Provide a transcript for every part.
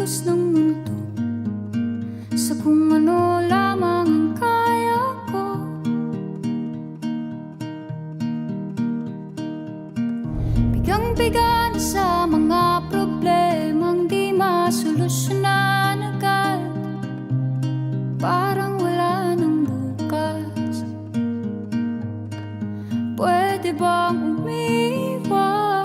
kilos ng mundo, sa kung ano lamang ang kaya ko. Bigang-biga na sa mga problemang di masolusyonan agad, parang wala nang bukas. Pwede bang umiwas?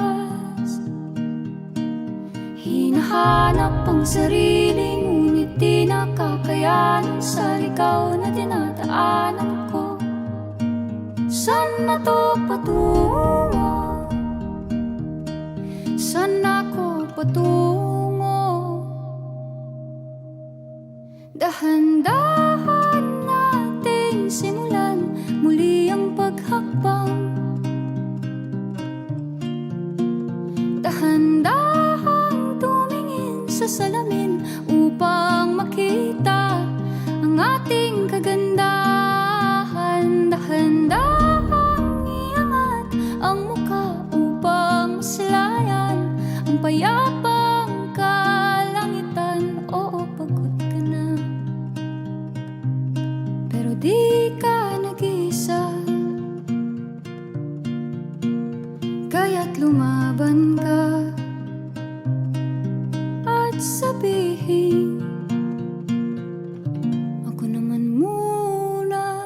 Hinahanap ang sarili, ngunit di nakakayanan sa ligaw na dinadaanan ko. Saan na to patungo? Saan ako patungo? Dahan-dahan nating simulan muli ang paghakbang. Dahan-dahang tumingin sa salamin upang makita ang ating kagandahan. Dahan-dahang iangat ang mukha upang masilayan ang payapang kalangitan. Oo, pagod ka na, pero di ka nag-iisa, kaya't lumaban ka at sabihin, ako naman muna.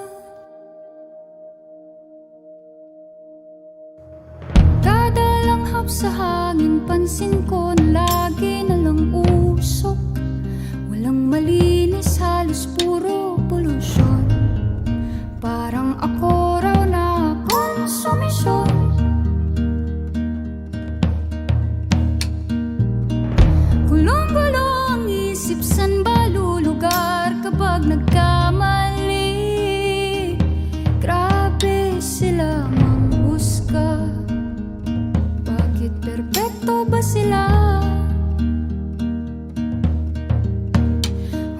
Kada langhap sa hangin, pansin ko na lagi na lang usok. Walang malinis, halos puro polusyon. Parang ako raw na konsumisyon. Gulong-gulo ang isip, san ba lulugar kapag nagkamali? Grabe sila manghusga, bakit perpekto ba sila?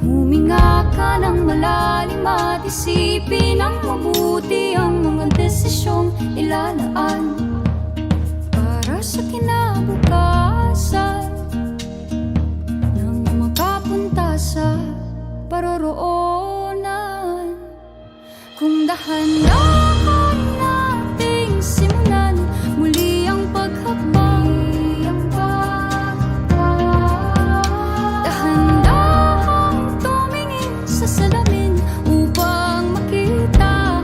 Huminga ka ng malalim at isipin ng mabuti ang mga desisyong ilalaan para sa kinabukasan, nang makapunta sa paroroonan. Kung dahan-dahan nating simulan muli ang paghakbang, dahan-dahang tumingin sa salamin upang makita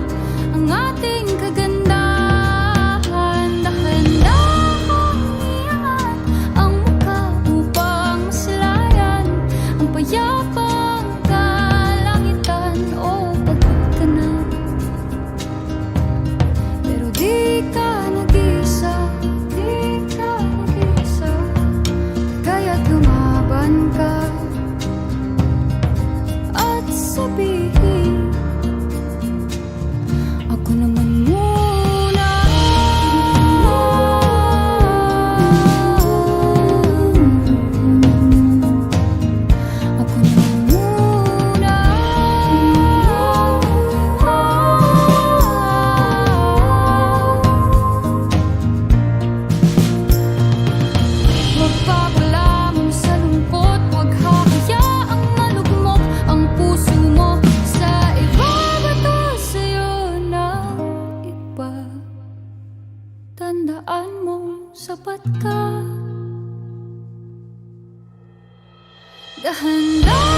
ang ating kagandahan. Dahan-dahang iangat ang mukha upang masilayan ang payapang kalangitan. O, pagod ka na, pero di ka nag-iisa, di ka nag-iisa, kaya't lumaban ka at sabihin, ako naman muna. Ako naman muna. Huwag papalamon sa lungkot, huwag hahayaang malugmok ang puso mo sa iba. Bato sa'yo ng iba, tandaan mong sapat ka. Dahan-dahan